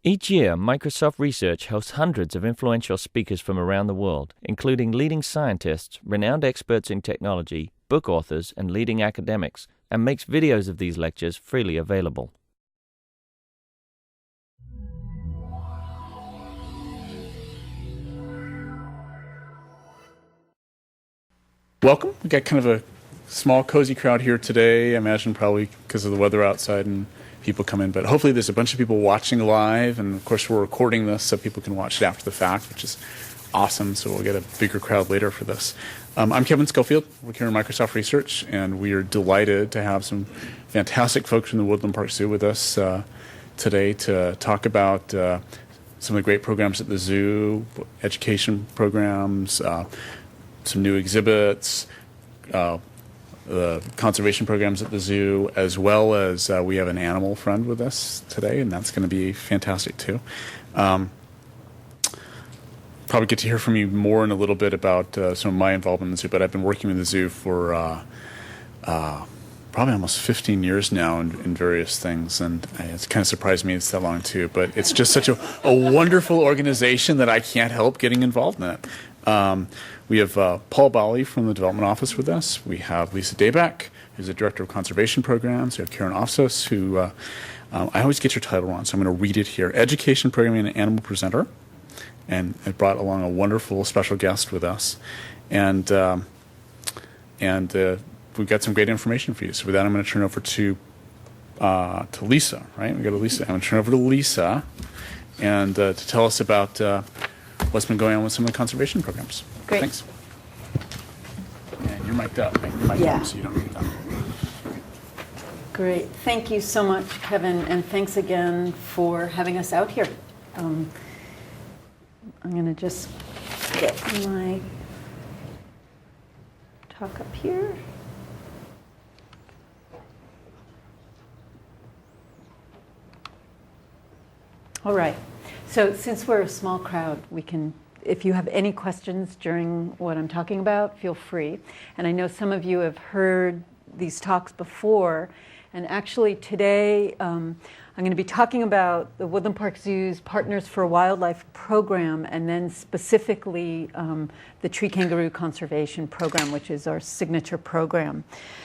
Each year, Microsoft Research hosts hundreds of influential speakers from around the world, including leading scientists, renowned experts in technology, book authors, and leading academics, and makes videos of these lectures freely available. Welcome. We've got kind of a small, cozy crowd here today. I imagine probably because of the weather outside and people come in, but hopefully there's a bunch of people watching live, and of course we're recording this so people can watch it after the fact, which is awesome, so we'll get a bigger crowd later for this. I'm Kevin Schofield, working here in Microsoft Research, and we are delighted to have some fantastic folks from the Woodland Park Zoo with us today to talk about some of the great programs at the zoo, education programs, some new exhibits, the conservation programs at the zoo, as well as we have an animal friend with us today, and that's going to be fantastic too. Probably get to hear from you more in a little bit about some of my involvement in the zoo, but I've been working with the zoo for probably almost 15 years now in various things, and it's kind of surprised me it's that long too, but it's just such a wonderful organization that I can't help getting involved in it. We have Paul Bali from the Development Office with us. We have Lisa Dayback, who's the Director of Conservation Programs. We have Karen Ofsos, who I always get your title wrong, so I'm going to read it here. Education Programming and Animal Presenter. And it brought along a wonderful special guest with us. And we've got some great information for you. So with that, I'm going to turn over to Lisa, right? We got Lisa. I'm going to turn over to Lisa and to tell us about what's been going on with some of the conservation programs. Great. Thanks. And you're mic'd up. You're mic'd up, so you don't need that. Great. Thank you so much, Kevin, and thanks again for having us out here. I'm going to just get my talk up here. All right. So since we're a small crowd, we can, if you have any questions during what I'm talking about, feel free. And I know some of you have heard these talks before. And actually today, I'm going to be talking about the Woodland Park Zoo's Partners for Wildlife program, and then specifically the Tree Kangaroo Conservation Program, which is our signature program.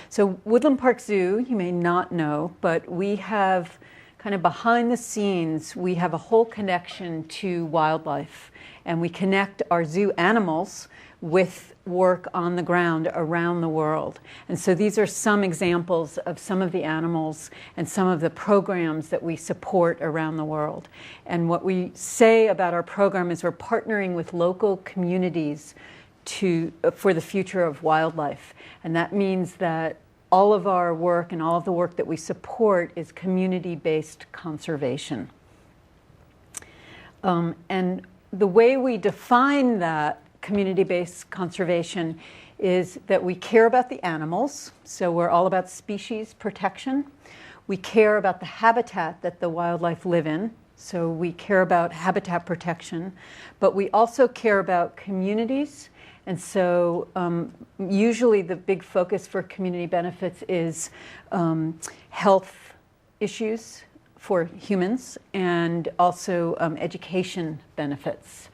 So Woodland Park Zoo, you may not know, but we have kind of behind the scenes, we have a whole connection to wildlife, and we connect our zoo animals with work on the ground around the world. And so these are some examples of some of the animals and some of the programs that we support around the world. And what we say about our program is we're partnering with local communities for the future of wildlife. And that means that all of our work and all of the work that we support is community-based conservation. And the way we define that community-based conservation is that we care about the animals, so we're all about species protection. We care about the habitat that the wildlife live in, so we care about habitat protection, but we also care about communities. And so usually the big focus for community benefits is health issues for humans and also education benefits.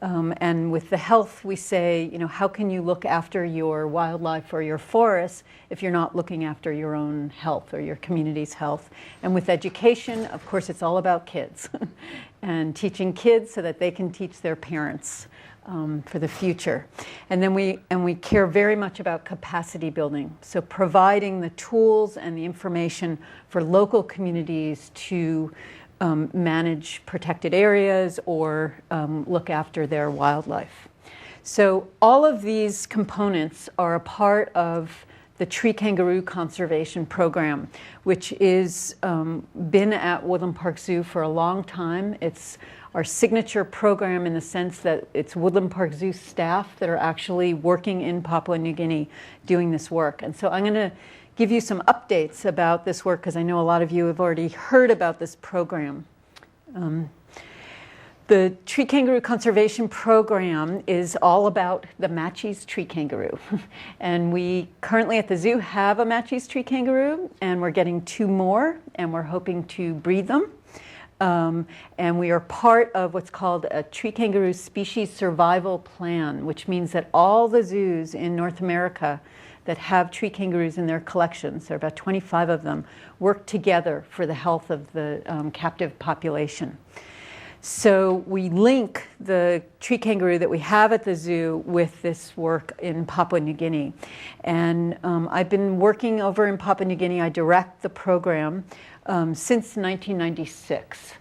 And with the health, we say, you know, how can you look after your wildlife or your forests if you're not looking after your own health or your community's health? And with education, of course, it's all about kids and teaching kids so that they can teach their parents for the future. And then we care very much about capacity building. So providing the tools and the information for local communities to manage protected areas or look after their wildlife. So all of these components are a part of the Tree Kangaroo Conservation Program, which is been at Woodland Park Zoo for a long time. It's our signature program in the sense that it's Woodland Park Zoo staff that are actually working in Papua New Guinea doing this work. And so I'm going to give you some updates about this work because I know a lot of you have already heard about this program. The Tree Kangaroo Conservation Program is all about the Matschie's tree kangaroo. And we currently at the zoo have a Matschie's tree kangaroo, and we're getting 2 more, and we're hoping to breed them. And we are part of what's called a tree kangaroo species survival plan, which means that all the zoos in North America that have tree kangaroos in their collections, there are about 25 of them, work together for the health of the captive population. So we link the tree kangaroo that we have at the zoo with this work in Papua New Guinea. And I've been working over in Papua New Guinea. I direct the program since 1996.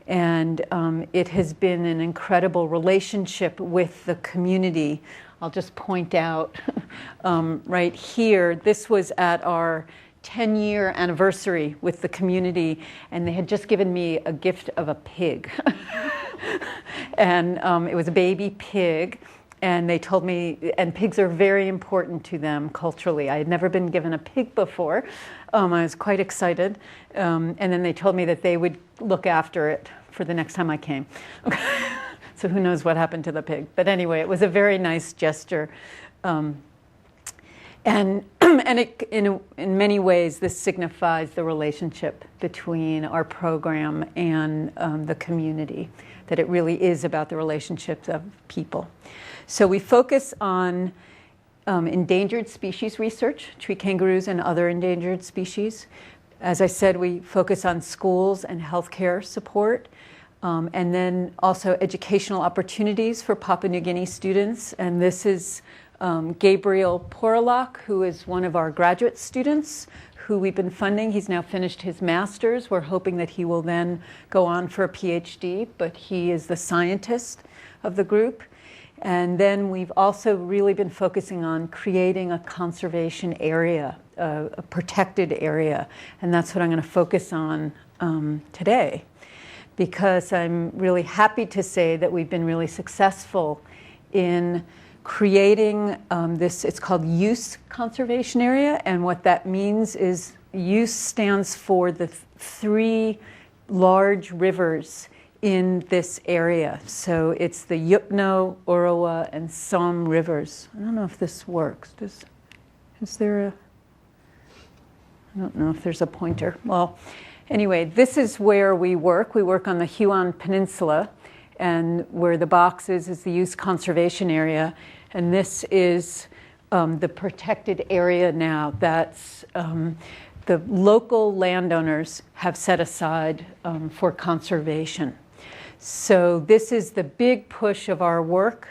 And it has been an incredible relationship with the community. I'll just point out right here, this was at our 10-year anniversary with the community, and they had just given me a gift of a pig. And it was a baby pig, and they told me, and pigs are very important to them culturally. I had never been given a pig before. I was quite excited. And then they told me that they would look after it for the next time I came. So who knows what happened to the pig. But anyway, it was a very nice gesture. And it, in many ways, this signifies the relationship between our program and the community, that it really is about the relationships of people. So we focus on endangered species research, tree kangaroos and other endangered species. As I said, we focus on schools and healthcare support, and then also educational opportunities for Papua New Guinea students. And this is Gabriel Porolak, who is one of our graduate students who we've been funding. He's now finished his master's. We're hoping that he will then go on for a PhD, but he is the scientist of the group. And then we've also really been focusing on creating a conservation area, a protected area. And that's what I'm going to focus on today, because I'm really happy to say that we've been really successful in creating this, it's called use conservation area, and what that means is use stands for the three large rivers in this area. So it's the Yupno, Orowa, and Som rivers. I don't know if this works. Is there a, I don't know if there's a pointer. Well, anyway, this is where we work. We work on the Huon Peninsula, and where the box is the use conservation area. And this is the protected area now that's the local landowners have set aside for conservation. So this is the big push of our work.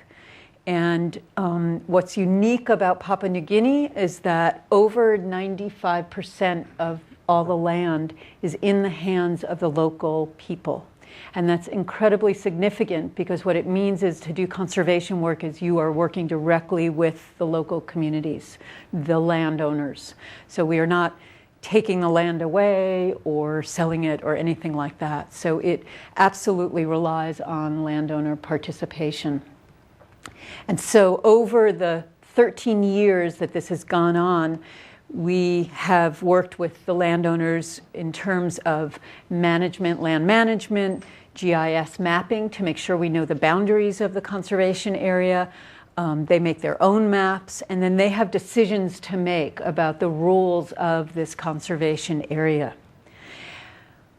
And what's unique about Papua New Guinea is that over 95% of all the land is in the hands of the local people. And that's incredibly significant, because what it means is to do conservation work is you are working directly with the local communities, the landowners. So we are not taking the land away or selling it or anything like that. So it absolutely relies on landowner participation. And so over the 13 years that this has gone on, we have worked with the landowners in terms of management, land management, GIS mapping to make sure we know the boundaries of the conservation area. They make their own maps, and then they have decisions to make about the rules of this conservation area.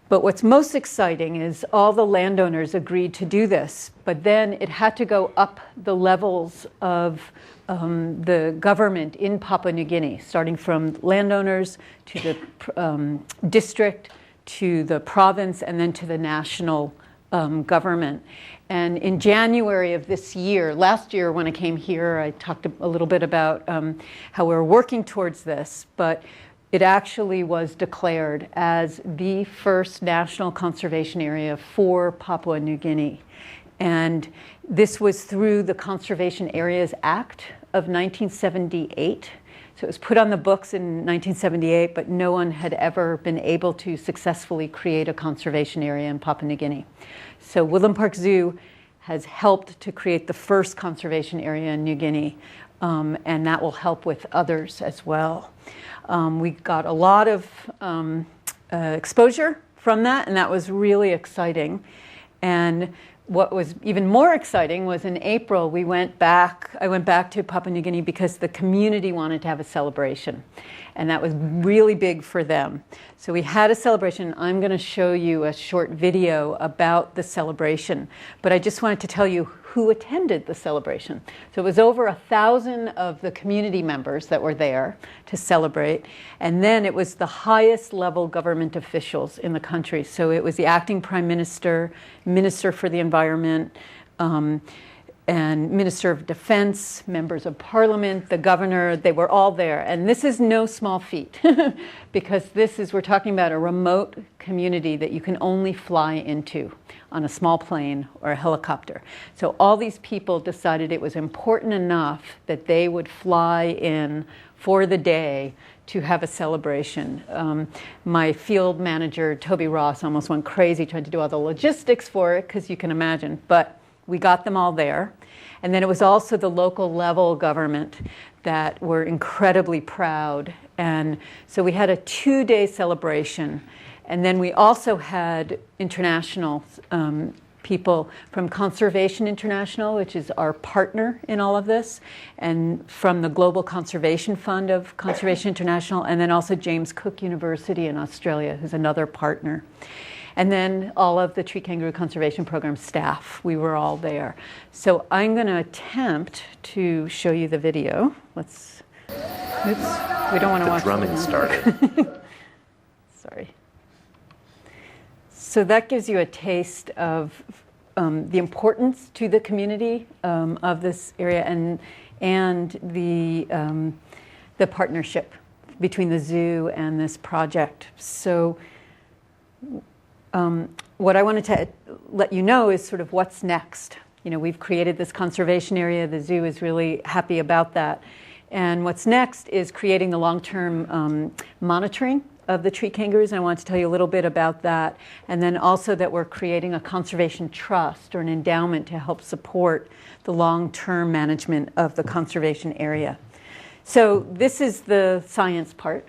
But what's most exciting is all the landowners agreed to do this, but then it had to go up the levels of the government in Papua New Guinea, starting from landowners to the district, to the province, and then to the national government. And in January of this year, last year when I came here, I talked a little bit about how we're working towards this, but it actually was declared as the first national conservation area for Papua New Guinea. And this was through the Conservation Areas Act of 1978. So it was put on the books in 1978, but no one had ever been able to successfully create a conservation area in Papua New Guinea. So Woodland Park Zoo has helped to create the first conservation area in New Guinea, and that will help with others as well. We got a lot of exposure from that, and that was really exciting. And what was even more exciting was in April, I went back to Papua New Guinea because the community wanted to have a celebration. And that was really big for them. So we had a celebration. I'm going to show you a short video about the celebration. But I just wanted to tell you who attended the celebration. So it was over 1,000 of the community members that were there to celebrate. And then it was the highest level government officials in the country. So it was the acting prime minister, minister for the environment, and Minister of Defense, members of Parliament, the governor. They were all there. And this is no small feat because we're talking about a remote community that you can only fly into on a small plane or a helicopter. So all these people decided it was important enough that they would fly in for the day to have a celebration. My field manager, Toby Ross, almost went crazy trying to do all the logistics for it, because you can imagine. But we got them all there. And then it was also the local level government that were incredibly proud. And so we had a 2-day celebration. And then we also had international people from Conservation International, which is our partner in all of this, and from the Global Conservation Fund of Conservation International, and then also James Cook University in Australia, who's another partner. And then all of the Tree Kangaroo Conservation Program staff, we were all there. So I'm going to attempt to show you the video. Oops, we don't want to watch the drumming started. Sorry. So that gives you a taste of the importance to the community of this area and the partnership between the zoo and this project. So what I wanted to let you know is sort of what's next. You know, we've created this conservation area. The zoo is really happy about that. And what's next is creating the long-term monitoring of the tree kangaroos. And I want to tell you a little bit about that. And then also that we're creating a conservation trust or an endowment to help support the long-term management of the conservation area. So this is the science part.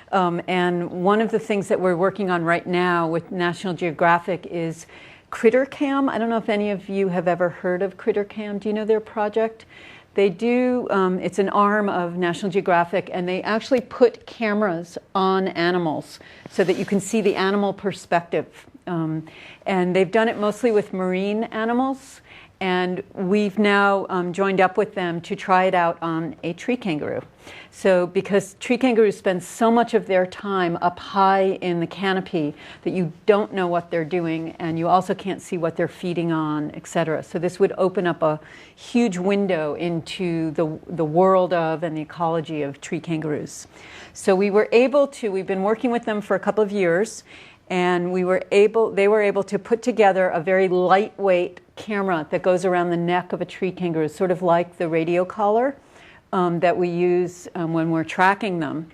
And one of the things that we're working on right now with National Geographic is CritterCam. I don't know if any of you have ever heard of CritterCam. Do you know their project? They do, it's an arm of National Geographic, and they actually put cameras on animals so that you can see the animal perspective. And they've done it mostly with marine animals. And we've now joined up with them to try it out on a tree kangaroo. So because tree kangaroos spend so much of their time up high in the canopy that you don't know what they're doing, and you also can't see what they're feeding on, etc. So this would open up a huge window into the world of and the ecology of tree kangaroos. So we've been working with them for a couple of years, and they were able to put together a very lightweight camera that goes around the neck of a tree kangaroo, sort of like the radio collar that we use when we're tracking them.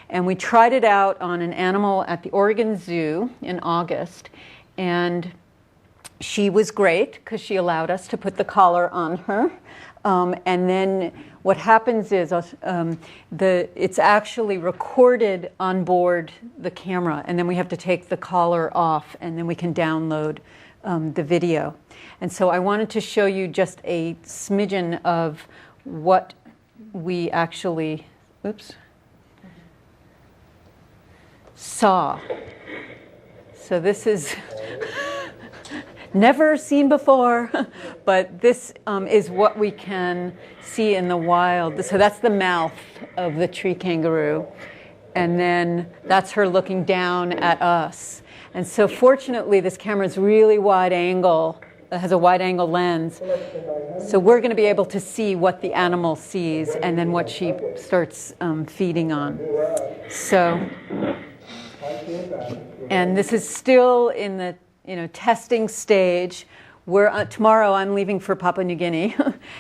And we tried it out on an animal at the Oregon Zoo in August, and she was great because she allowed us to put the collar on her. And then what happens is it's actually recorded on board the camera, and then we have to take the collar off, and then we can download the video. And so I wanted to show you just a smidgen of what we actually saw. So this is never seen before, but this is what we can see in the wild. So that's the mouth of the tree kangaroo, and then that's her looking down at us. And so fortunately, this camera is really wide angle. It has a wide angle lens. So we're going to be able to see what the animal sees and then what she starts feeding on. So, and this is still in the testing stage. Tomorrow I'm leaving for Papua New Guinea,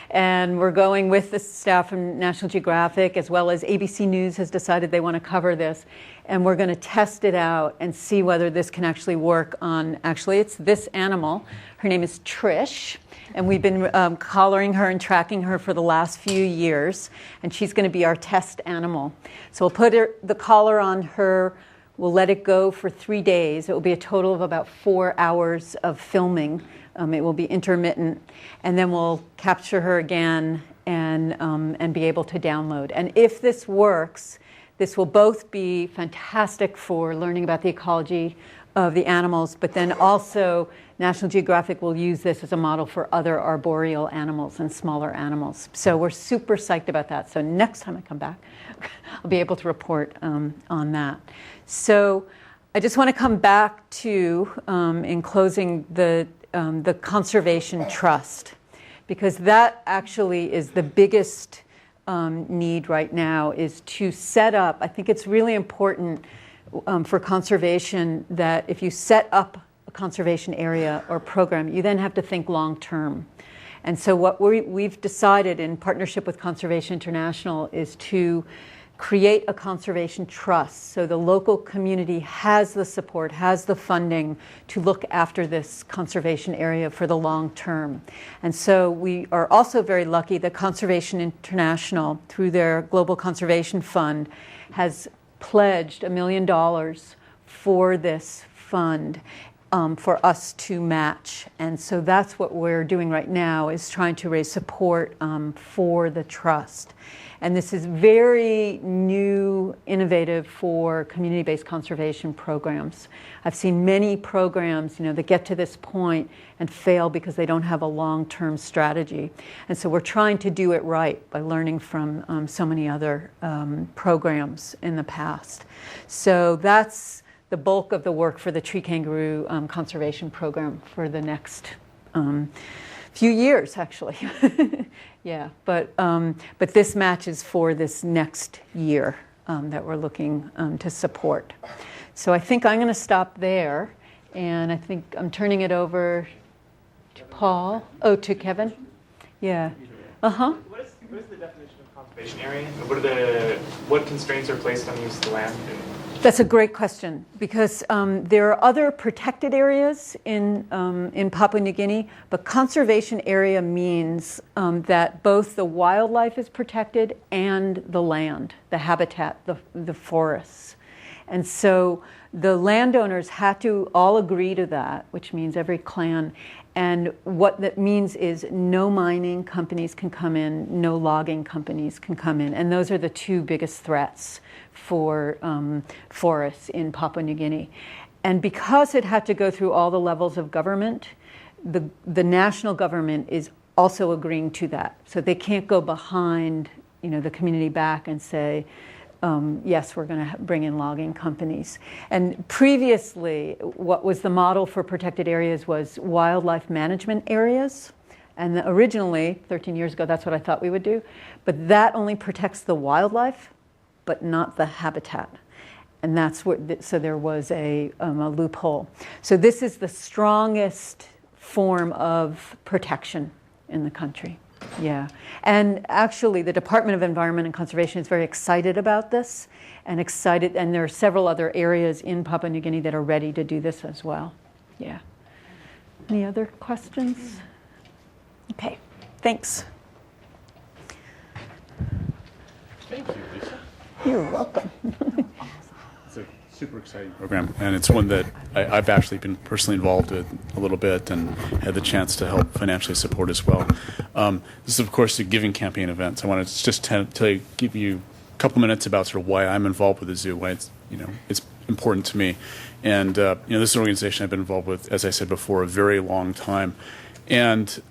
and we're going with the staff from National Geographic, as well as ABC News has decided they want to cover this, and we're going to test it out and see whether this can actually work on, it's this animal. Her name is Trish, and we've been collaring her and tracking her for the last few years, and she's going to be our test animal. So we'll put the collar on her We'll let it go for 3 days. It will be a total of about 4 hours of filming. It will be intermittent, and then we'll capture her again and be able to download. And if this works, this will both be fantastic for learning about the ecology of the animals, but then also National Geographic will use this as a model for other arboreal animals and smaller animals. So we're super psyched about that. So next time I come back, I'll be able to report on that. So I just want to come back to, in closing, the Conservation Trust, because that actually is the biggest need right now, is to set up. I think it's really important for conservation that if you set up a conservation area or program, you then have to think long term. And so what we've decided in partnership with Conservation International is to create a conservation trust, so the local community has the support, has the funding to look after this conservation area for the long term. And so we are also very lucky that Conservation International, through their Global Conservation Fund, has pledged $1 million for this fund for us to match. And so that's what we're doing right now, is trying to raise support for the trust. And this is very new, innovative for community-based conservation programs. I've seen many programs, that get to this point and fail because they don't have a long-term strategy. And so we're trying to do it right by learning from so many other programs in the past. So that's the bulk of the work for the Tree Kangaroo Conservation Program for the next few years, actually. Yeah, but this match is for this next year that we're looking to support. So I think I'm going to stop there, and I think I'm turning it over to Paul. Oh, to Kevin? Yeah. Uh-huh. What is the definition of conservation area? What constraints are placed on the use of the land? That's a great question, because there are other protected areas in Papua New Guinea, but conservation area means that both the wildlife is protected and the land, the habitat, the forests. And so the landowners had to all agree to that, which means every clan. And what that means is no mining companies can come in, no logging companies can come in. And those are the two biggest threats for forests in Papua New Guinea. And because it had to go through all the levels of government, the national government is also agreeing to that. So they can't go behind the community back and say, yes, we're going to bring in logging companies. And previously, what was the model for protected areas was wildlife management areas. And originally, 13 years ago, that's what I thought we would do. But that only protects the wildlife, but not the habitat. And that's so there was a loophole. So this is the strongest form of protection in the country. Yeah, and actually the Department of Environment and Conservation is very excited about this, and there are several other areas in Papua New Guinea that are ready to do this as well. Yeah. Any other questions? Okay, thanks. Thank you, Lisa. You're welcome. It's a super exciting program, and it's one that I've actually been personally involved with a little bit and had the chance to help financially support as well. This is, of course, a giving campaign event. So I want to just give you a couple minutes about sort of why I'm involved with the zoo, why it's important to me. And this is an organization I've been involved with, as I said before, a very long time. And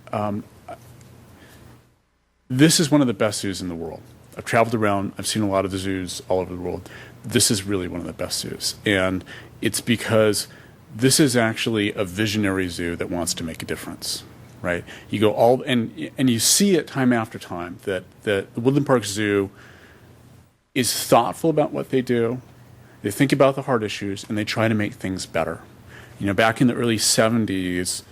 this is one of the best zoos in the world. I've traveled around. I've seen a lot of the zoos all over the world. This is really one of the best zoos. And it's because this is actually a visionary zoo that wants to make a difference, right? You go and you see it time after time that the Woodland Park Zoo is thoughtful about what they do. They think about the hard issues, and they try to make things better. Back in the early 70s,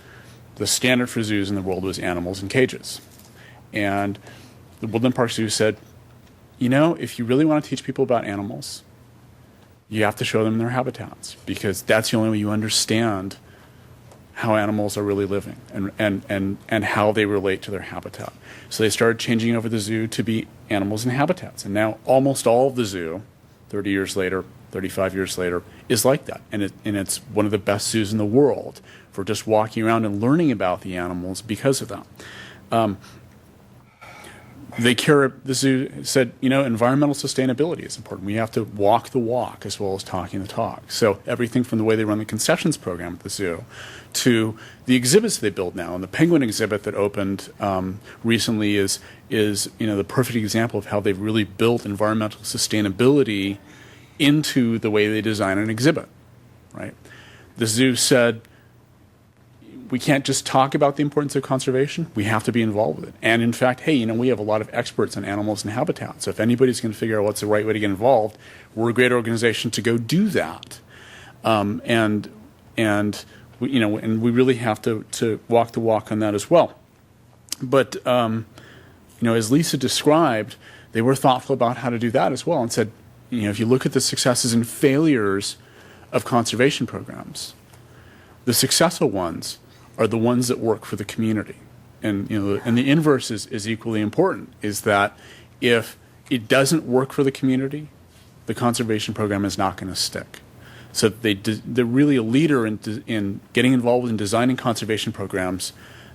the standard for zoos in the world was animals in cages. And the Woodland Park Zoo said, if you really want to teach people about animals, you have to show them their habitats, because that's the only way you understand how animals are really living and how they relate to their habitat. So they started changing over the zoo to be animals and habitats. And now almost all of the zoo, 30 years later, 35 years later, is like that. And it's one of the best zoos in the world for just walking around and learning about the animals because of that. The zoo said, environmental sustainability is important. We have to walk the walk as well as talking the talk. So everything from the way they run the concessions program at the zoo to the exhibits they build now. And the penguin exhibit that opened recently is the perfect example of how they've really built environmental sustainability into the way they design an exhibit, right? The zoo said, we can't just talk about the importance of conservation. We have to be involved with it. And in fact, hey, we have a lot of experts on animals and habitat. So if anybody's going to figure out what's the right way to get involved, we're a great organization to go do that. And we really have to walk the walk on that as well. But as Lisa described, they were thoughtful about how to do that as well, and said, if you look at the successes and failures of conservation programs, the successful ones are the ones that work for the community. And the inverse is equally important, is that if it doesn't work for the community, the conservation program is not going to stick. So they're really a leader in getting involved in designing conservation programs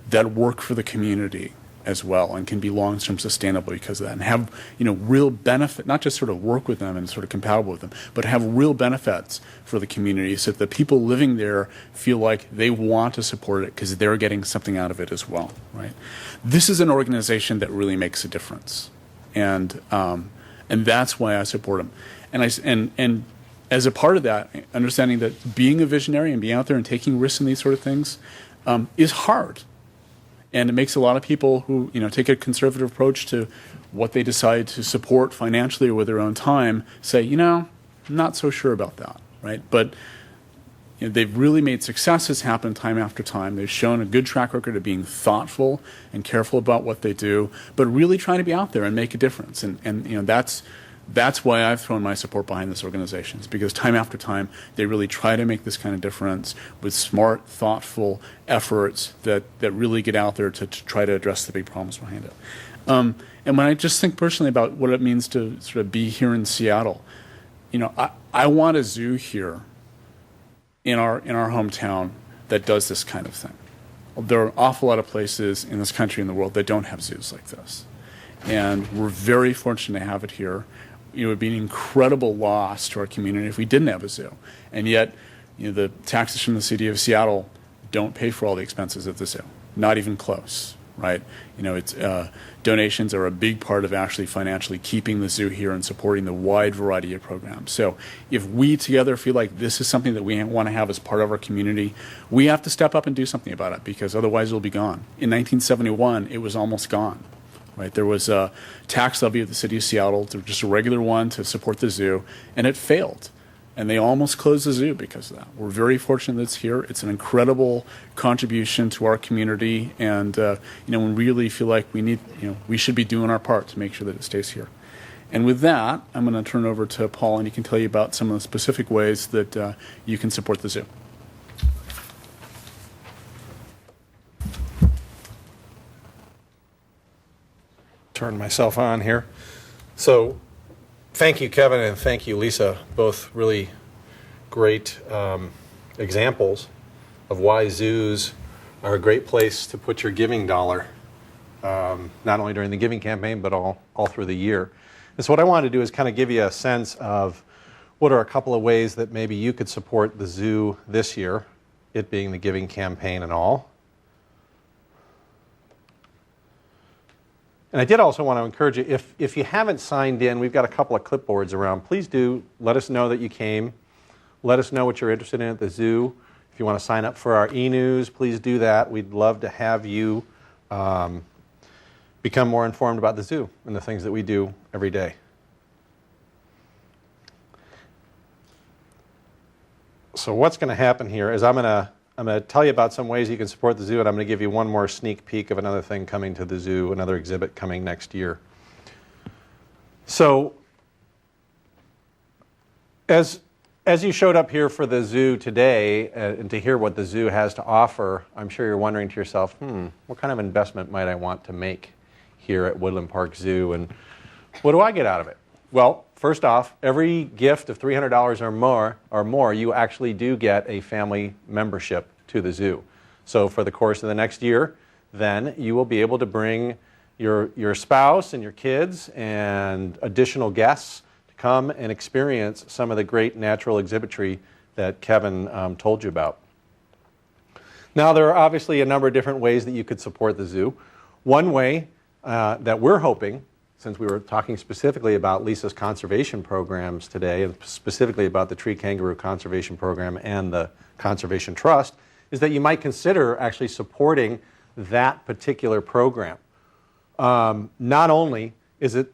that work for the community as well and can be long-term sustainable because of that, and have real benefit, not just sort of work with them and sort of compatible with them, but have real benefits for the community so that the people living there feel like they want to support it because they're getting something out of it as well, right? This is an organization that really makes a difference, and that's why I support them. And as a part of that, understanding that being a visionary and being out there and taking risks in these sort of things is hard. And it makes a lot of people who take a conservative approach to what they decide to support financially or with their own time say, I'm not so sure about that, right? But they've really made successes happen time after time. They've shown a good track record of being thoughtful and careful about what they do, but really trying to be out there and make a difference. And that's why I've thrown my support behind this organization, is because time after time they really try to make this kind of difference with smart, thoughtful efforts that really get out there to try to address the big problems behind it. And when I just think personally about what it means to sort of be here in Seattle, I want a zoo here in our hometown that does this kind of thing. There are an awful lot of places in this country and the world that don't have zoos like this. And we're very fortunate to have it here. It would be an incredible loss to our community if we didn't have a zoo. And yet, the taxes from the city of Seattle don't pay for all the expenses of the zoo. Not even close, right? It's donations are a big part of actually financially keeping the zoo here and supporting the wide variety of programs. So if we together feel like this is something that we want to have as part of our community, we have to step up and do something about it, because otherwise it'll be gone. In 1971, it was almost gone. Right, there was a tax levy of the city of Seattle, just a regular one to support the zoo, and it failed. And they almost closed the zoo because of that. We're very fortunate that it's here. It's an incredible contribution to our community, and we really feel like we should be doing our part to make sure that it stays here. And with that, I'm going to turn it over to Paul, and he can tell you about some of the specific ways that you can support the zoo. Turn myself on here. So thank you, Kevin, and thank you, Lisa. Both really great examples of why zoos are a great place to put your giving dollar, not only during the giving campaign, but all through the year. And so what I wanted to do is kind of give you a sense of what are a couple of ways that maybe you could support the zoo this year, it being the giving campaign and all. And I did also want to encourage you, if you haven't signed in, we've got a couple of clipboards around. Please do let us know that you came. Let us know what you're interested in at the zoo. If you want to sign up for our e-news, please do that. We'd love to have you become more informed about the zoo and the things that we do every day. So what's going to happen here is I'm going to tell you about some ways you can support the zoo, and I'm going to give you one more sneak peek of another thing coming to the zoo, another exhibit coming next year. So as you showed up here for the zoo today and to hear what the zoo has to offer, I'm sure you're wondering to yourself, what kind of investment might I want to make here at Woodland Park Zoo, and what do I get out of it? Well, first off, every gift of $300 or more, you actually do get a family membership to the zoo. So for the course of the next year, then you will be able to bring your spouse and your kids and additional guests to come and experience some of the great natural exhibitry that Kevin told you about. Now, there are obviously a number of different ways that you could support the zoo. One way that we're hoping, since we were talking specifically about Lisa's conservation programs today, and specifically about the Tree Kangaroo Conservation Program and the Conservation Trust, is that you might consider actually supporting that particular program. Not only is it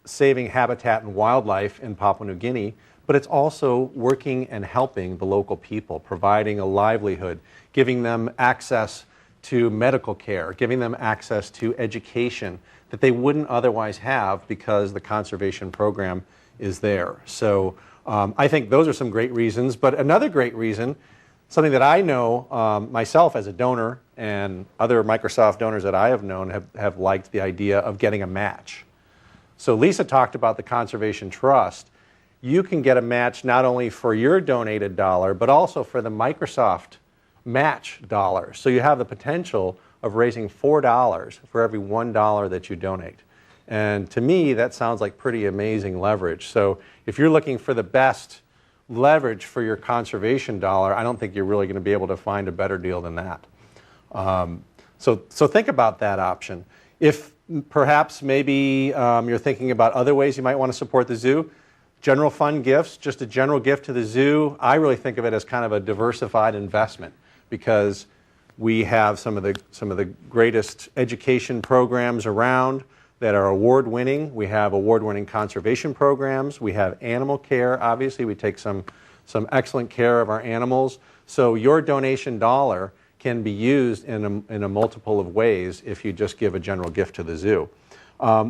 saving habitat and wildlife in Papua New Guinea, but it's also working and helping the local people, providing a livelihood, giving them access to medical care, giving them access to education that they wouldn't otherwise have because the conservation program is there. So I think those are some great reasons. But another great reason, something that I know myself as a donor and other Microsoft donors that I have known have liked the idea of getting a match. So Lisa talked about the Conservation Trust. You can get a match not only for your donated dollar, but also for the Microsoft match dollar. So you have the potential of raising $4 for every $1 that you donate. And to me, that sounds like pretty amazing leverage. So if you're looking for the best leverage for your conservation dollar, I don't think you're really going to be able to find a better deal than that. So think about that option. If perhaps maybe you're thinking about other ways you might want to support the zoo, general fund gifts, just a general gift to the zoo, I really think of it as kind of a diversified investment because we have some of the greatest education programs around that are award-winning. We have award-winning conservation programs. We have animal care. Obviously, we take some excellent care of our animals. So your donation dollar can be used in a multiple of ways if you just give a general gift to the zoo.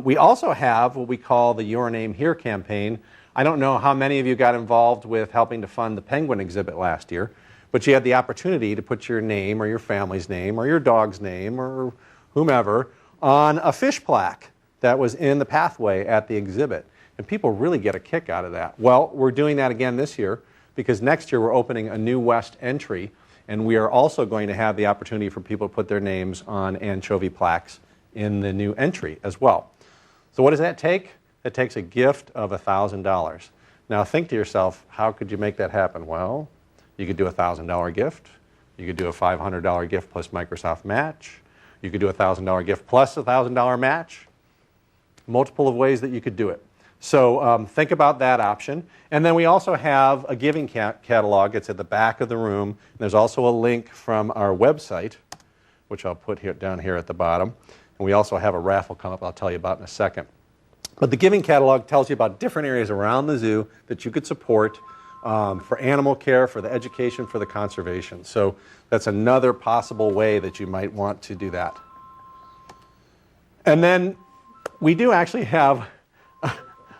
We also have what we call the Your Name Here campaign. I don't know how many of you got involved with helping to fund the penguin exhibit last year, but you had the opportunity to put your name or your family's name or your dog's name or whomever on a fish plaque that was in the pathway at the exhibit. And people really get a kick out of that. Well, we're doing that again this year because next year we're opening a new west entry, and we are also going to have the opportunity for people to put their names on anchovy plaques in the new entry as well. So what does that take? It takes a gift of $1,000. Now think to yourself, how could you make that happen? Well, you could do a $1,000 gift. You could do a $500 gift plus Microsoft match. You could do a $1,000 gift plus a $1,000 match. Multiple of ways that you could do it. So think about that option. And then we also have a giving catalog. It's at the back of the room. And there's also a link from our website, which I'll put down here at the bottom. And we also have a raffle come up I'll tell you about in a second. But the giving catalog tells you about different areas around the zoo that you could support for animal care, for the education, for the conservation. So that's another possible way that you might want to do that. And then we do actually have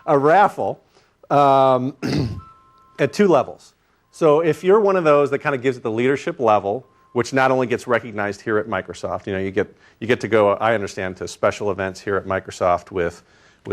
a raffle at two levels. So if you're one of those that kind of gives it the leadership level, which not only gets recognized here at Microsoft, you get to go, I understand, to special events here at Microsoft with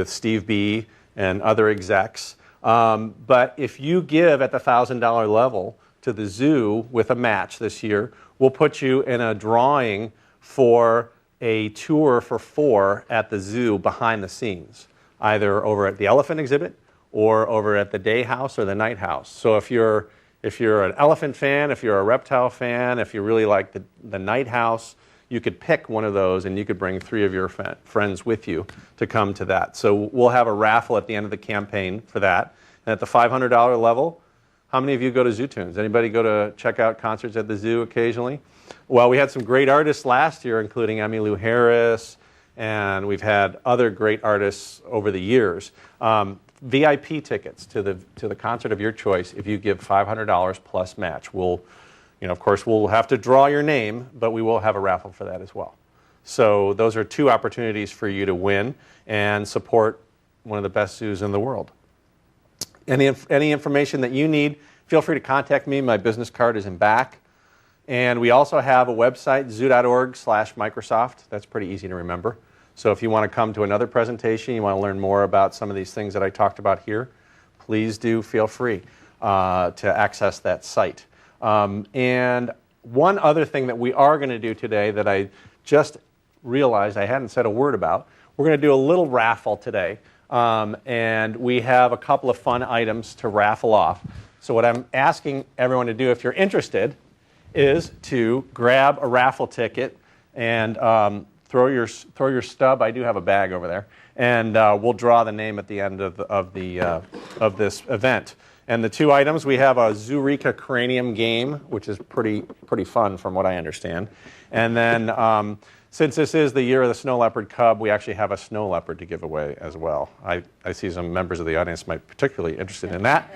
Steve B. and other execs. But if you give at the $1,000 level to the zoo with a match this year, we'll put you in a drawing for a tour for 4 at the zoo behind the scenes, either over at the elephant exhibit or over at the day house or the night house. So if you're an elephant fan, if you're a reptile fan, if you really like the night house, you could pick one of those and you could bring 3 of your friends with you to come to that. So we'll have a raffle at the end of the campaign for that. And at the $500 level, how many of you go to ZooTunes? Anybody go to check out concerts at the zoo occasionally? Well, we had some great artists last year, including Emmylou Harris, and we've had other great artists over the years. VIP tickets to the concert of your choice if you give $500 plus match. Of course, we'll have to draw your name, but we will have a raffle for that as well. So those are 2 opportunities for you to win and support one of the best zoos in the world. Any information that you need, feel free to contact me. My business card is in back. And we also have a website, zoo.org/Microsoft. That's pretty easy to remember. So if you want to come to another presentation, you want to learn more about some of these things that I talked about here, please do feel free to access that site. And one other thing that we are going to do today that I just realized I hadn't said a word about, we're going to do a little raffle today. And we have a couple of fun items to raffle off. So what I'm asking everyone to do, if you're interested, is to grab a raffle ticket and throw your stub. I do have a bag over there, and we'll draw the name at the end of this event. And the two items, we have a Zurika cranium game, which is pretty fun from what I understand. And then since this is the year of the snow leopard cub, we actually have a snow leopard to give away as well. I see some members of the audience might be particularly interested in that.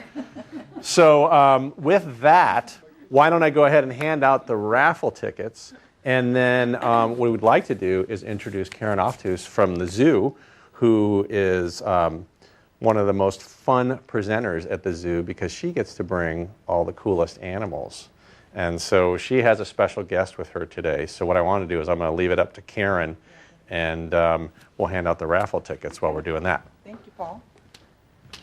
So with that, why don't I go ahead and hand out the raffle tickets, and then what we would like to do is introduce Karen Oftus from the zoo, who is one of the most fun presenters at the zoo because she gets to bring all the coolest animals. And so she has a special guest with her today. So what I want to do is I'm going to leave it up to Karen, and we'll hand out the raffle tickets while we're doing that. Thank you, Paul.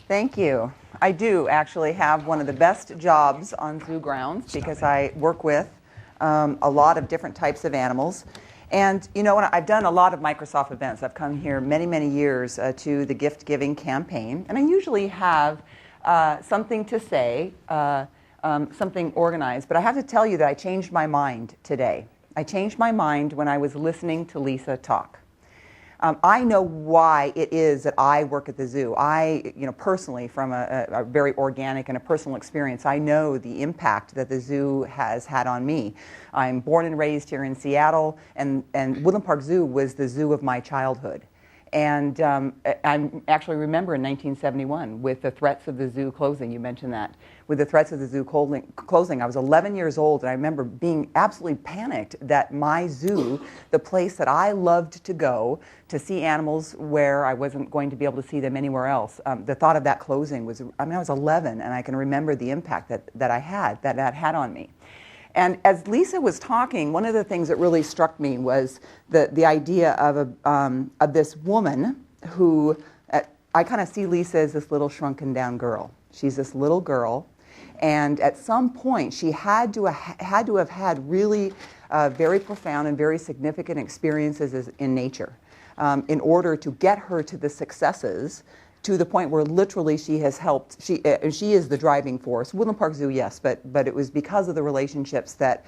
Thank you. I do actually have one of the best jobs on zoo grounds because I work with a lot of different types of animals. And you know, I've done a lot of Microsoft events. I've come here many, many years to the gift giving campaign, and I usually have something to say, something organized. But I have to tell you that I changed my mind today. I changed my mind when I was listening to Lisa talk. I know why it is that I work at the zoo. I, personally, from a very organic and a personal experience, I know the impact that the zoo has had on me. I'm born and raised here in Seattle, and Woodland Park Zoo was the zoo of my childhood. And I actually remember in 1971 with the threats of the zoo closing, you mentioned that, with the threats of the zoo closing, I was 11 years old, and I remember being absolutely panicked that my zoo, the place that I loved to go to see animals where I wasn't going to be able to see them anywhere else, the thought of that closing was, I was 11, and I can remember the impact that I had, that had on me. And as Lisa was talking, one of the things that really struck me was the idea of this woman who, I kind of see Lisa as this little shrunken down girl. She's this little girl, and at some point she had to have had really very profound and very significant experiences in nature in order to get her to the successes, to the point where literally she has helped, she is the driving force. Woodland Park Zoo, yes, but it was because of the relationships that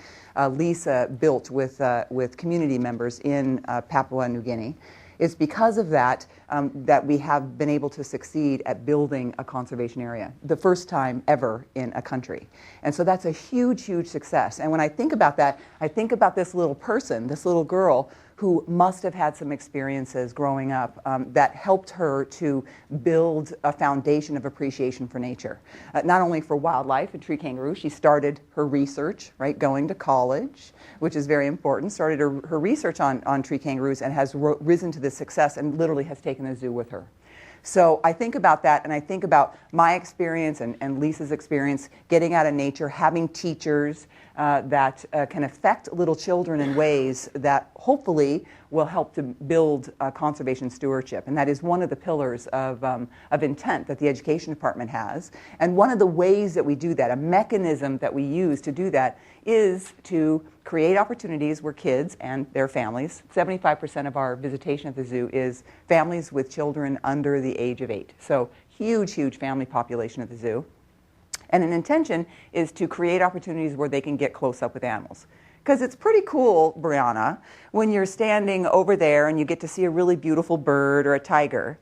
Lisa built with community members in Papua New Guinea. It's because of that that we have been able to succeed at building a conservation area, the first time ever in a country. And so that's a huge, huge success. And when I think about that, I think about this little person, this little girl, who must have had some experiences growing up that helped her to build a foundation of appreciation for nature. Not only for wildlife and tree kangaroo, she started her research, right, going to college, which is very important, started her research on tree kangaroos and has risen to this success and literally has taken the zoo with her. So I think about that, and I think about my experience and Lisa's experience getting out of nature, having teachers that can affect little children in ways that hopefully will help to build conservation stewardship. And that is one of the pillars of intent that the education department has. And one of the ways that we do that, a mechanism that we use to do that, is to create opportunities where kids and their families, 75% of our visitation at the zoo is families with children under the age of 8. So huge, huge family population at the zoo. And an intention is to create opportunities where they can get close up with animals. Because it's pretty cool, Brianna, when you're standing over there and you get to see a really beautiful bird or a tiger.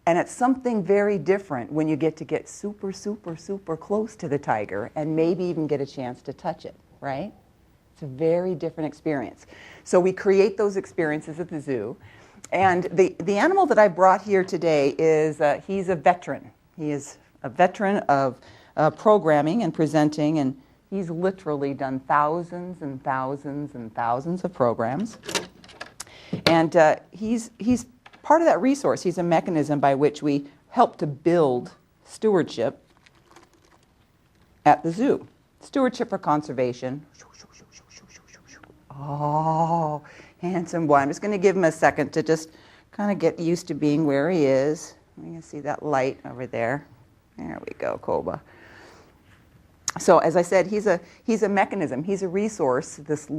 And it's something very different when you get super, super, super close to the tiger and maybe even get a chance to touch it, right? It's a very different experience. So we create those experiences at the zoo. And the animal that I brought here today is, he's a veteran. He is a veteran of programming and presenting, and he's literally done thousands and thousands and thousands of programs. And he's part of that resource. He's a mechanism by which we help to build stewardship at the zoo. Stewardship for conservation. Oh, handsome boy. I'm just going to give him a second to just kind of get used to being where he is. You can see that light over there. There we go, Koba. So as I said, he's a mechanism, he's a resource. This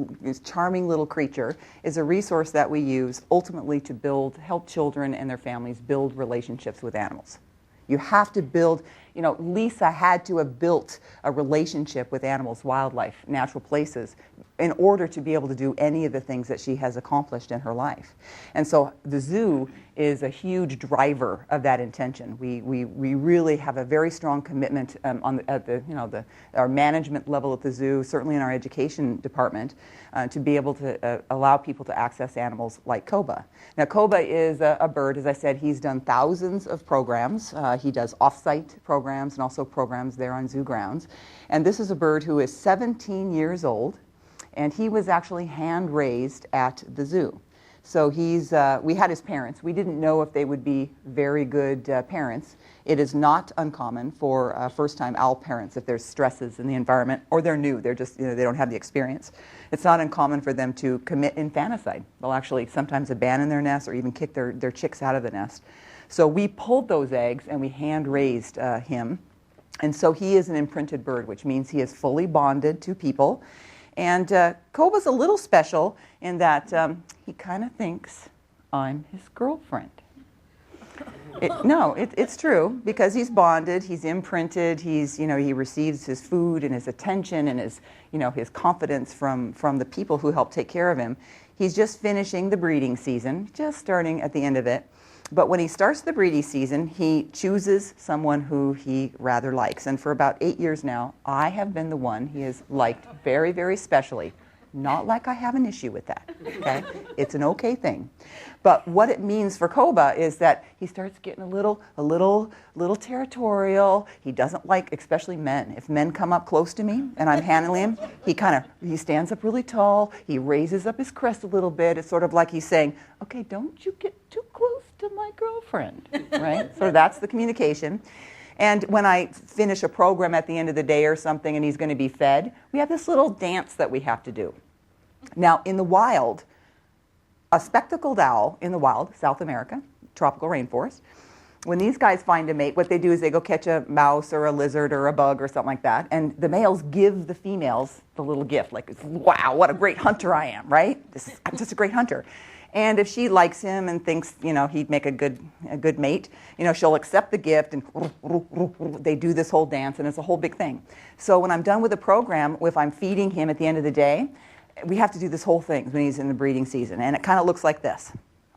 charming little creature is a resource that we use ultimately to help children and their families build relationships with animals. You have to build, Lisa had to have built a relationship with animals, wildlife, natural places, in order to be able to do any of the things that she has accomplished in her life. And so the zoo is a huge driver of that intention. We really have a very strong commitment at our management level at the zoo, certainly in our education department, to be able to allow people to access animals like Koba. Now, Koba is a bird. As I said, he's done thousands of programs. He does off-site programs and also programs there on zoo grounds. And this is a bird who is 17 years old, and he was actually hand-raised at the zoo. So we had his parents. We didn't know if they would be very good parents. It is not uncommon for first-time owl parents, if there's stresses in the environment, or they're new, they're just, they don't have the experience. It's not uncommon for them to commit infanticide. They'll actually sometimes abandon their nest or even kick their chicks out of the nest. So we pulled those eggs and we hand-raised him. And so he is an imprinted bird, which means he is fully bonded to people. And Koba's a little special in that he kind of thinks I'm his girlfriend. It's true, because he's bonded, he's imprinted, he receives his food and his attention and his confidence from the people who help take care of him. He's just finishing the breeding season, just starting at the end of it. But when he starts the breeding season, he chooses someone who he rather likes. And for about 8 years now, I have been the one he has liked very, very specially. Not like I have an issue with that, okay? It's an okay thing. But what it means for Koba is that he starts getting a little territorial. He doesn't like, especially men. If men come up close to me and I'm handling him, he stands up really tall. He raises up his crest a little bit. It's sort of like he's saying, okay, don't you get too close to my girlfriend, right? So that's the communication. And when I finish a program at the end of the day or something and he's going to be fed, we have this little dance that we have to do. Now, in the wild, a spectacled owl in the wild, South America, tropical rainforest, when these guys find a mate, what they do is they go catch a mouse or a lizard or a bug or something like that, and the males give the females the little gift, like, wow, what a great hunter I am, right? I'm just a great hunter. And if she likes him and thinks, he'd make a good mate, she'll accept the gift, and they do this whole dance, and it's a whole big thing. So when I'm done with the program, if I'm feeding him at the end of the day, we have to do this whole thing when he's in the breeding season. And it kind of looks like this.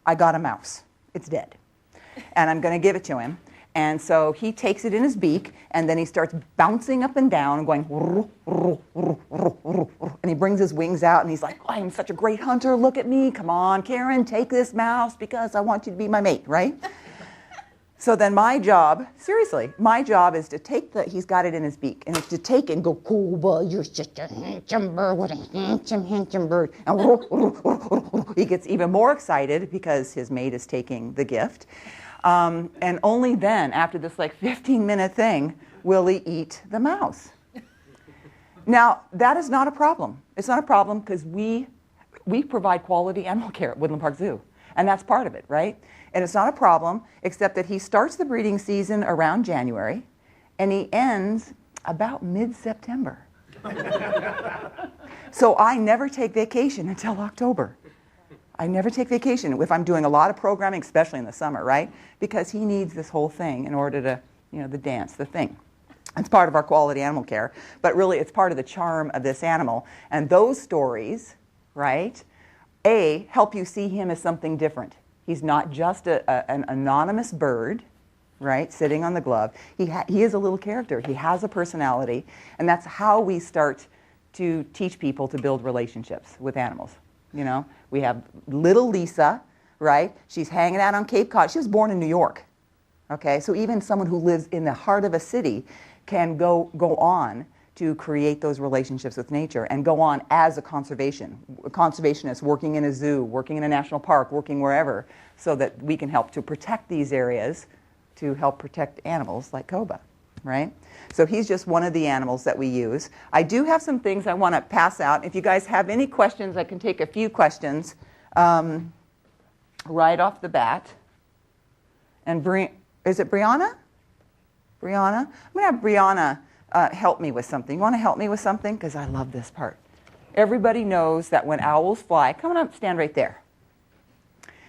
I got a mouse. It's dead. And I'm going to give it to him. And so he takes it in his beak, and then he starts bouncing up and down and going, and he brings his wings out, and he's like, oh, I'm such a great hunter. Look at me. Come on, Karen, take this mouse because I want you to be my mate, right? So then my job is to take he's got it in his beak, and it's to take it and go, Koba, you're such a handsome bird, what a handsome bird. And he gets even more excited because his mate is taking the gift. And only then, after this 15-minute thing, will he eat the mouse. Now, that is not a problem. It's not a problem because we provide quality animal care at Woodland Park Zoo. And that's part of it, right? And it's not a problem, except that he starts the breeding season around January, and he ends about mid-September. So I never take vacation until October. I never take vacation if I'm doing a lot of programming, especially in the summer, right? Because he needs this whole thing in order to, the dance, the thing. It's part of our quality animal care, but really it's part of the charm of this animal. And those stories, right, help you see him as something different. He's not just an anonymous bird, right, sitting on the glove. He is a little character. He has a personality, and that's how we start to teach people to build relationships with animals. We have little Lisa, right? She's hanging out on Cape Cod. She was born in New York, okay? So even someone who lives in the heart of a city can go on to create those relationships with nature and go on as a conservationist working in a zoo, working in a national park, working wherever, so that we can help to protect these areas to help protect animals like Koba, right? So he's just one of the animals that we use. I do have some things I want to pass out. If you guys have any questions, I can take a few questions right off the bat. And is it Brianna? Brianna? I'm going to have Brianna help me with something. You want to help me with something? Because I love this part. Everybody knows that when owls fly, come on up, stand right there.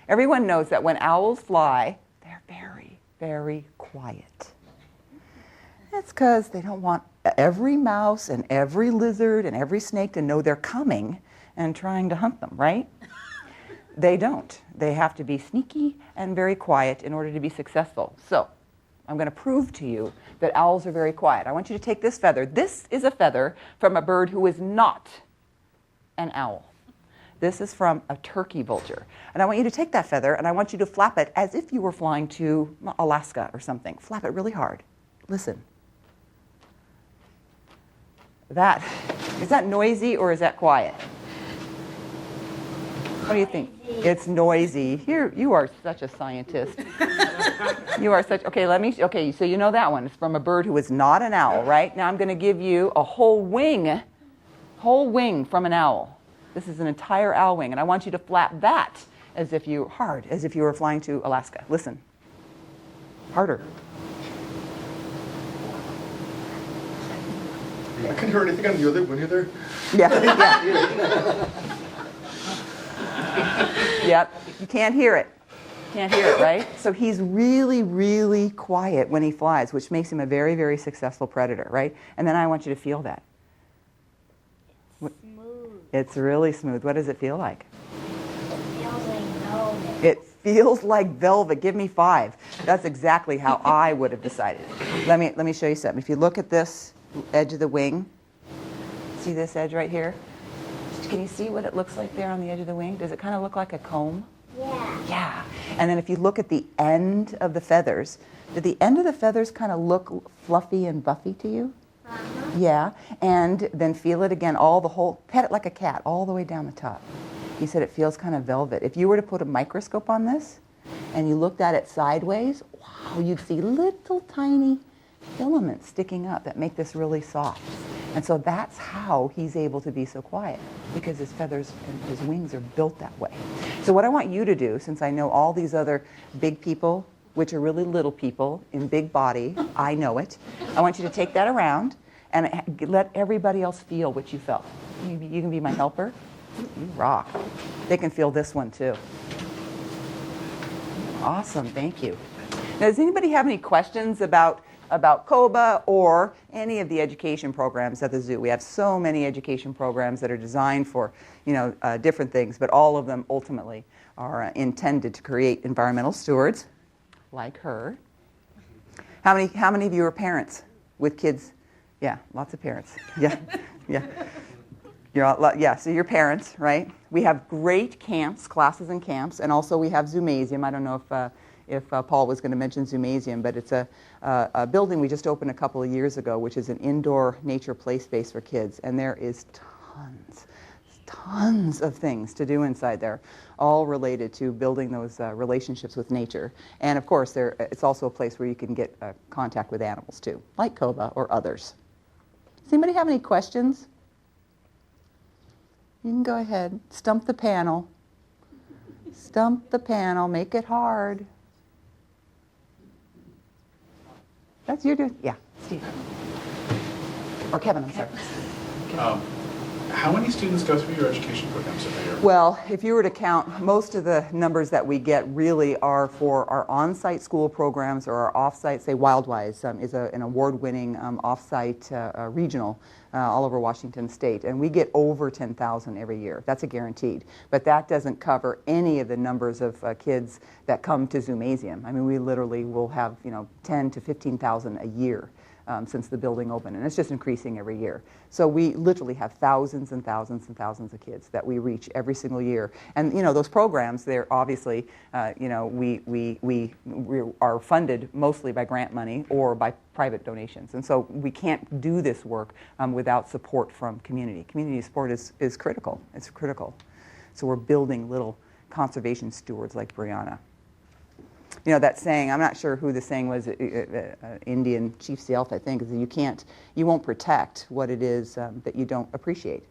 Everyone knows that when owls fly, they're very, very quiet. That's because they don't want every mouse and every lizard and every snake to know they're coming and trying to hunt them, right? They don't. They have to be sneaky and very quiet in order to be successful. So I'm going to prove to you that owls are very quiet. I want you to take this feather. This is a feather from a bird who is not an owl. This is from a turkey vulture. And I want you to take that feather and I want you to flap it as if you were flying to Alaska or something. Flap it really hard. Listen. Is that noisy or is that quiet? What do you think? It's noisy. Here, you are such a scientist. You are such, okay, so you know that one. It's from a bird who is not an owl, right? Now I'm going to give you a whole wing from an owl. This is an entire owl wing, and I want you to flap that as if you were flying to Alaska. Listen. Harder. I can't hear anything on the other when you're there. Yeah. Yep. You can't hear it. Can't hear it, right? So he's really, really quiet when he flies, which makes him a very, very successful predator, right? And then I want you to feel that. Smooth. It's really smooth. What does it feel like? It feels like velvet. It feels like velvet. Give me 5. That's exactly how I would have decided. Let me show you something. If you look at this edge of the wing, see this edge right here? Can you see what it looks like there on the edge of the wing? Does it kind of look like a comb? Yeah. Yeah. And then if you look at the end of the feathers, do the end of the feathers kind of look fluffy and buffy to you? Uh-huh. Yeah. And then feel it again, pet it like a cat, all the way down the top. He said it feels kind of velvet. If you were to put a microscope on this and you looked at it sideways, wow, you'd see little tiny filaments sticking up that make this really soft. And so that's how he's able to be so quiet, because his feathers and his wings are built that way. So what I want you to do, since I know all these other big people, which are really little people in big body, I know it, I want you to take that around and let everybody else feel what you felt. You can be my helper. You rock. They can feel this one too. Awesome, thank you. Now, does anybody have any questions about COBA or any of the education programs at the zoo? We have so many education programs that are designed for, different things, but all of them ultimately are intended to create environmental stewards, like her. How many of you are parents with kids? Yeah, lots of parents. Yeah, yeah. So you're parents, right? We have great camps, classes and camps, and also we have Zoomasium. I don't know if Paul was going to mention Zoomasium, but it's a building we just opened a couple of years ago, which is an indoor nature play space for kids, and there is tons of things to do inside there, all related to building those relationships with nature. And of course, it's also a place where you can get contact with animals too, like COBA or others. Does anybody have any questions? You can go ahead, stump the panel. Stump the panel, make it hard. That's your doing? Yeah, Steve. Or Kevin, I'm sorry. How many students go through your education programs every year? Well, if you were to count, most of the numbers that we get really are for our on-site school programs or our off-site, say Wildwise is an award-winning off-site regional all over Washington State. And we get over 10,000 every year. That's a guaranteed. But that doesn't cover any of the numbers of kids that come to Zoomasium. I mean, we literally will have 10 to 15,000 a year. Since the building opened, and it's just increasing every year. So we literally have thousands and thousands and thousands of kids that we reach every single year. And those programs, they're obviously, we are funded mostly by grant money or by private donations. And so we can't do this work without support from community. Community support is critical. It's critical. So we're building little conservation stewards like Brianna. That saying, I'm not sure who the saying was, Indian Chief Sealth, I think, is that you won't protect what it is that you don't appreciate.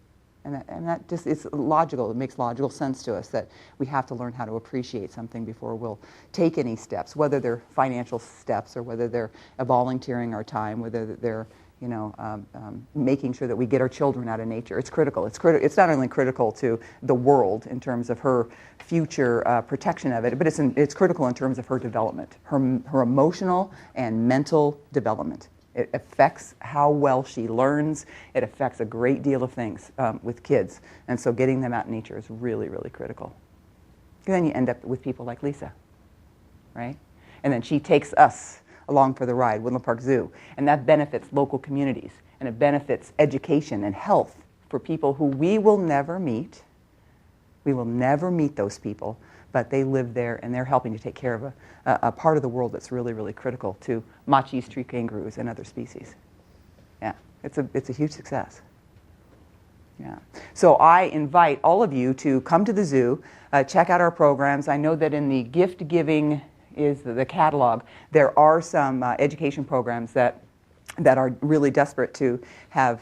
And that just, it's logical. It makes logical sense to us that we have to learn how to appreciate something before we'll take any steps, whether they're financial steps or whether they're volunteering our time, whether they're making sure that we get our children out of nature. It's critical. It's not only critical to the world in terms of her future protection of it, but it's critical in terms of her development, her emotional and mental development. It affects how well she learns. It affects a great deal of things with kids. And so getting them out in nature is really, really critical. And then you end up with people like Lisa, right? And then she takes us along for the ride, Woodland Park Zoo. And that benefits local communities. And it benefits education and health for people who we will never meet. We will never meet those people, but they live there and they're helping to take care of a part of the world that's really, really critical to Machi's tree kangaroos and other species. Yeah, it's a huge success. Yeah. So I invite all of you to come to the zoo, check out our programs. I know that in the gift giving is the catalog, there are some education programs that are really desperate to have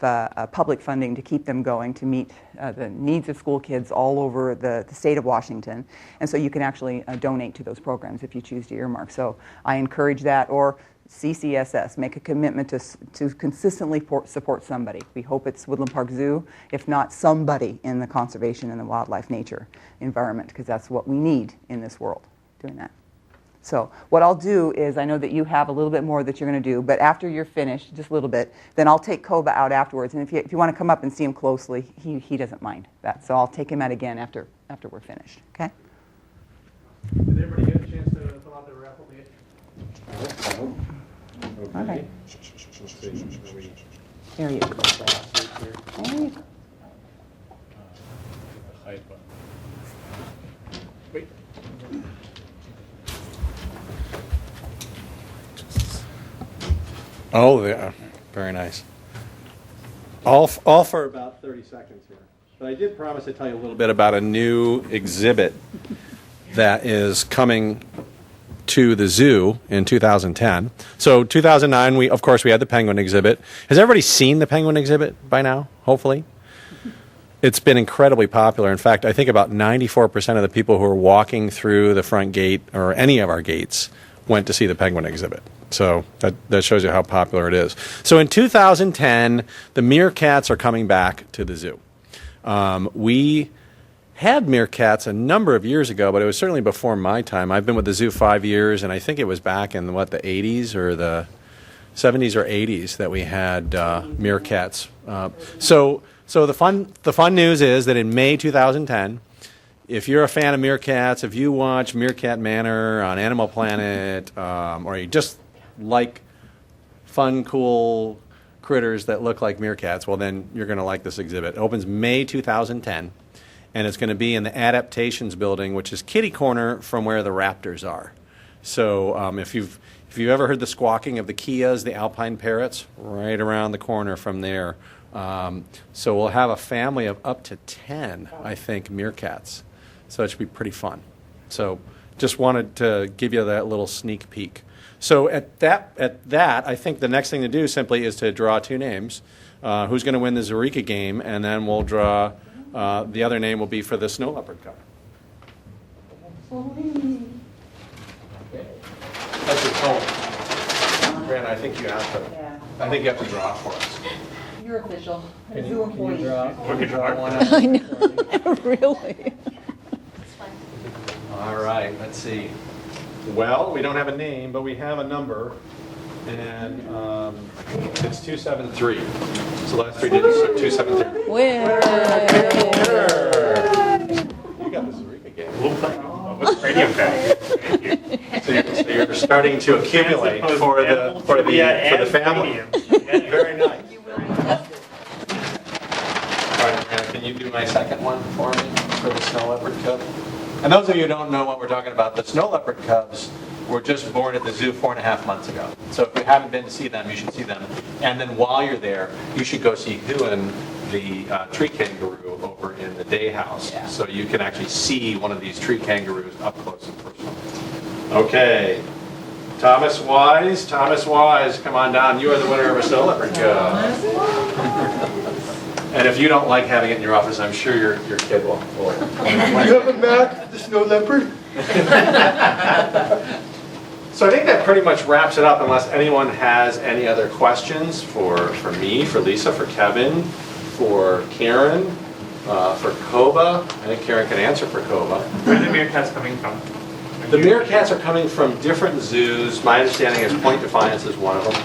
public funding to keep them going, to meet the needs of school kids all over the state of Washington. And so you can actually donate to those programs if you choose to earmark. So I encourage that, or CCSS, make a commitment to consistently support somebody. We hope it's Woodland Park Zoo, if not somebody in the conservation and the wildlife nature environment, because that's what we need in this world, doing that. So what I'll do is, I know that you have a little bit more that you're going to do, but after you're finished, just a little bit, then I'll take Koba out afterwards. And if you want to come up and see him closely, he doesn't mind that. So I'll take him out again after we're finished. Okay? Did everybody get a chance to fill out their raffle ticket? Okay. There you go. There you go. Wait. Oh, yeah. Very nice. All for about 30 seconds here. But I did promise to tell you a little bit about a new exhibit that is coming to the zoo in 2010. So 2009, we had the penguin exhibit. Has everybody seen the penguin exhibit by now, hopefully? It's been incredibly popular. In fact, I think about 94% of the people who are walking through the front gate or any of our gates went to see the penguin exhibit. So that shows you how popular it is. So in 2010, the meerkats are coming back to the zoo. We had meerkats a number of years ago, but it was certainly before my time. I've been with the zoo 5 years, and I think it was back in, the 80s or the 70s or 80s that we had meerkats. So the fun news is that in May 2010, if you're a fan of meerkats, if you watch Meerkat Manor on Animal Planet, or you just like fun, cool critters that look like meerkats, well, then you're going to like this exhibit. It opens May 2010, and it's going to be in the Adaptations Building, which is kitty corner from where the raptors are. So if you've ever heard the squawking of the Kias, the alpine parrots, right around the corner from there. So we'll have a family of up to 10, I think, meerkats. So it should be pretty fun. So just wanted to give you that little sneak peek. So at that, I think the next thing to do simply is to draw two names. Who's going to win the Zurika game, and then we'll draw, the other name will be for the Snow Leopard Cup. That's your phone. Brandon, I think you asked for it. Yeah. I think you have to draw for us. You're official. Can you draw one? I know, really. All right, let's see. Well, we don't have a name, but we have a number, and it's 273. So the last three digits are 273. Winner! You got the Zurika game. Radio guy. So you're starting to accumulate for the family. Very nice. All right, Anna, can you do my second one for me for the Snow Leopard Cup? And those of you who don't know what we're talking about, the Snow Leopard Cubs were just born at the zoo 4.5 months ago. So if you haven't been to see them, you should see them. And then while you're there, you should go see Huon, the tree kangaroo, over in the day house. Yeah. So you can actually see one of these tree kangaroos up close and personal. Okay. Thomas Wise, come on down. You are the winner of a Snow Leopard Cup. And if you don't like having it in your office, I'm sure your kid will. You have a Mac for the snow leopard? So I think that pretty much wraps it up, unless anyone has any other questions for me, for Lisa, for Kevin, for Karen, for Koba. I think Karen can answer for Koba. Where are the meerkats coming from? The meerkats are coming from different zoos. My understanding is Point Defiance is one of them.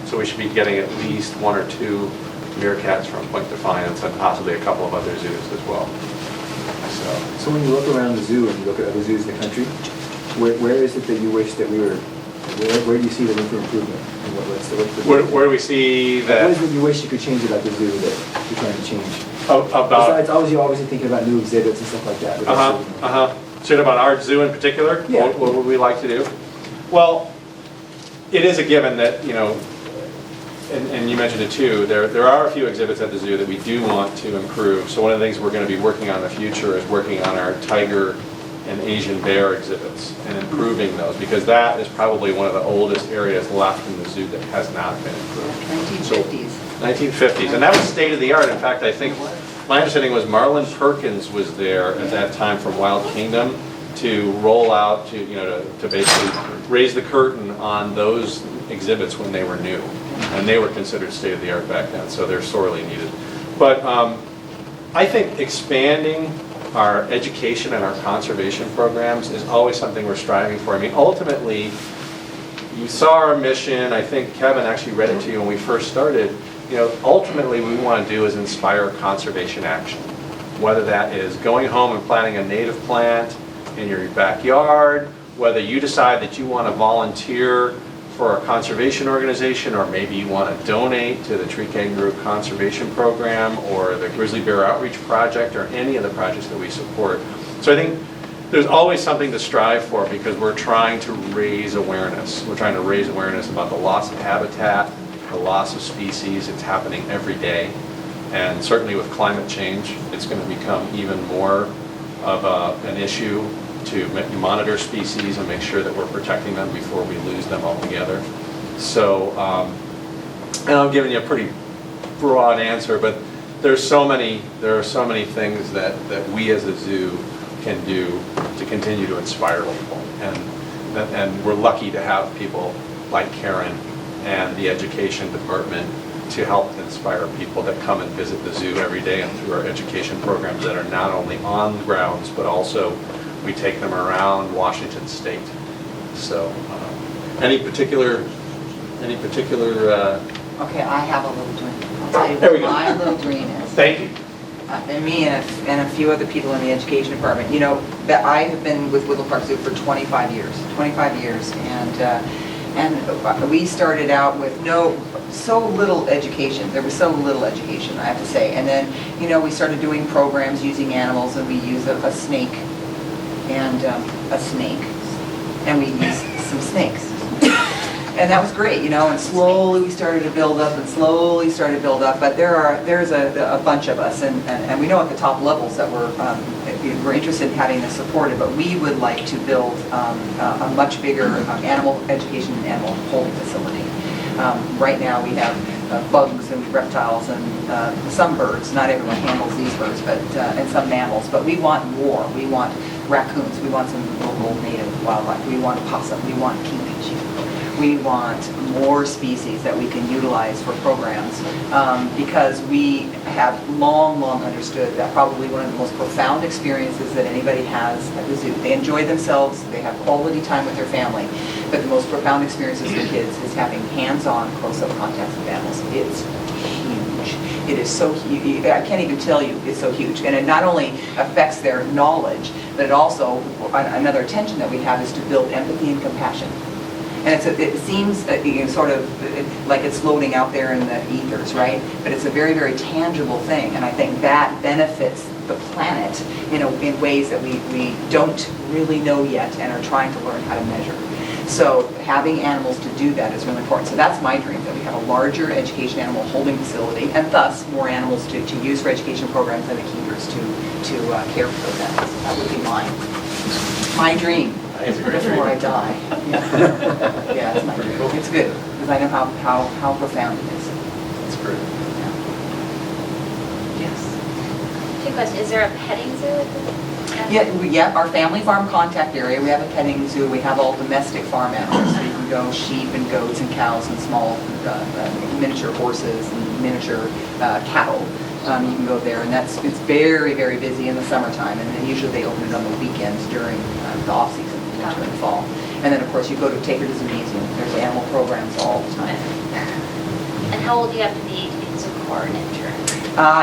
So we should be getting at least 1 or 2 meerkats from Point Defiance and possibly a couple of other zoos as well. So when you look around the zoo and you look at other zoos in the country, where is it that you wish that we were, where do you see the room for improvement? And Where do we see that? What is it you wish you could change about the zoo that you're trying to change? About? Besides, obviously thinking about new exhibits and stuff like that. So about our zoo in particular? Yeah. What would we like to do? Well, it is a given that, you know, and you mentioned it too, there are a few exhibits at the zoo that we do want to improve. So one of the things we're going to be working on in the future is working on our tiger and Asian bear exhibits and improving those, because that is probably one of the oldest areas left in the zoo that has not been improved. 1950s. 1950s, and that was state of the art. In fact, I think my understanding was Marlon Perkins was there at that time from Wild Kingdom to roll out, to basically raise the curtain on those exhibits when they were new, and they were considered state of the art back then, so they're sorely needed. But I think expanding our education and our conservation programs is always something we're striving for. I mean, ultimately, you saw our mission. I think Kevin actually read it to you when we first started. You know, ultimately, what we want to do is inspire conservation action. Whether that is going home and planting a native plant in your backyard, whether you decide that you want to volunteer for a conservation organization, or maybe you want to donate to the Tree Kangaroo Conservation Program or the Grizzly Bear Outreach Project or any of the projects that we support. So I think there's always something to strive for, because we're trying to raise awareness. We're trying to raise awareness about the loss of habitat, the loss of species. It's happening every day. And certainly with climate change, it's going to become even more of an issue to monitor species and make sure that we're protecting them before we lose them altogether. So, and I'm giving you a pretty broad answer, but there are so many things that we as a zoo can do to continue to inspire people, and we're lucky to have people like Karen and the education department to help inspire people that come and visit the zoo every day, and through our education programs that are not only on the grounds, but also we take them around Washington State. So, any particular? Okay, I have a little dream. I'll tell you There we what go. my little dream is. Thank you. And me and a few other people in the education department. You know, that I have been with Woodland Park Zoo for 25 years. 25 years, and we started out with so little education. There was so little education, I have to say. And then, you know, we started doing programs using animals, and we used a snake and we used some snakes. And that was great, you know, and slowly we started to build up, but there's a bunch of us, and we know at the top levels that we're interested in having this supported, but we would like to build a much bigger animal education and animal holding facility. Right now we have bugs and reptiles and some birds. Not everyone handles these birds, but and some mammals. But we want more. We want raccoons. We want some local native wildlife. We want possum. We want kingfisher. We want more species that we can utilize for programs, because we have long understood that probably one of the most profound experiences that anybody has at the zoo. They enjoy themselves. They have quality time with their family. But the most profound experiences for kids is having hands-on, close-up contacts with animals. It's huge. It is so huge. I can't even tell you, it's so huge. And it not only affects their knowledge, but it also, another attention that we have is to build empathy and compassion. And it seems sort of like it's floating out there in the ethers, right? But it's a very, very tangible thing. And I think that benefits the planet in ways that we don't really know yet and are trying to learn how to measure. So having animals to do that is really important. So that's my dream, that we have a larger education animal holding facility, and thus more animals to use for education programs and the keepers to care for those animals. That would be my dream. It's a great Before dream. I die. Yeah, it's my dream. It's good, because I know how profound it is. That's great. Yeah. Two questions. Is there a petting zoo at the? Yeah, our family farm contact area, we have a petting zoo. We have all domestic farm animals. So you can go sheep and goats and cows and small miniature horses and miniature cattle. You can go there, and it's very, very busy in the summertime. And then usually they open it on the weekends during the off season, winter and fall. And then of course you go to take her to the museum. There's animal programs all the time. And how old do you have to be to be zoo coordinator?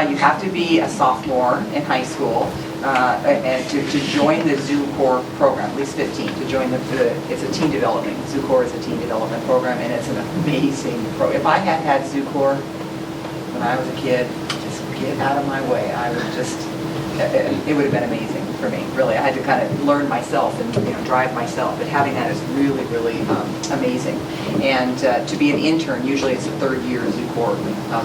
You have to be a sophomore in high school. And to join the Zoo Corps program, at least 15, to join it's a teen development. Zoo Corps is a teen development program, and it's an amazing program. If I had had Zoo Corps when I was a kid, just get out of my way. I would just, it would have been amazing for me, really. I had to kind of learn myself and drive myself, but having that is really, really amazing. And to be an intern, usually it's a third year Zoo Corps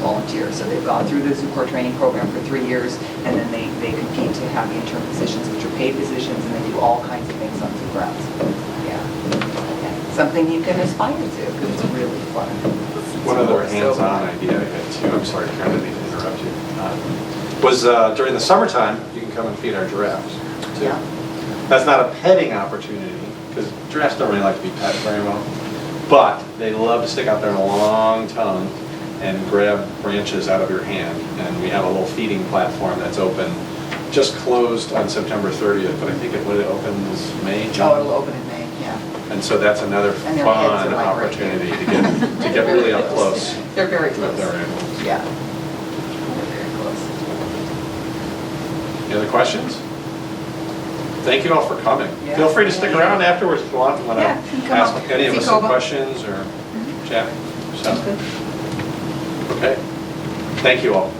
volunteer. So they've gone through the Zoo Corps training program for 3 years, and then they compete to have the intern positions, which are paid positions, and they do all kinds of things on zoo grounds. Yeah. Something you can aspire to, because it's really fun. One other hands-on idea I had too, I'm sorry, I didn't mean to interrupt you, was during the summertime, you can come and feed our giraffes too. Yeah. That's not a petting opportunity, because giraffes don't really like to be pet very well, but they love to stick out their long tongue and grab branches out of your hand. And we have a little feeding platform that's open, just closed on September 30th, but I think it opens May, June. Oh, it'll open in May, yeah. And so that's another And their fun heads are like right opportunity here. to get really up close They're very close. with their animals. Yeah. They're very close. Any other questions? Thank you all for coming. Yeah. Feel free to stick around afterwards if you want to Yeah, you can come ask up. any of See us some Koba. questions or chat. So, Sounds good. okay. Thank you all.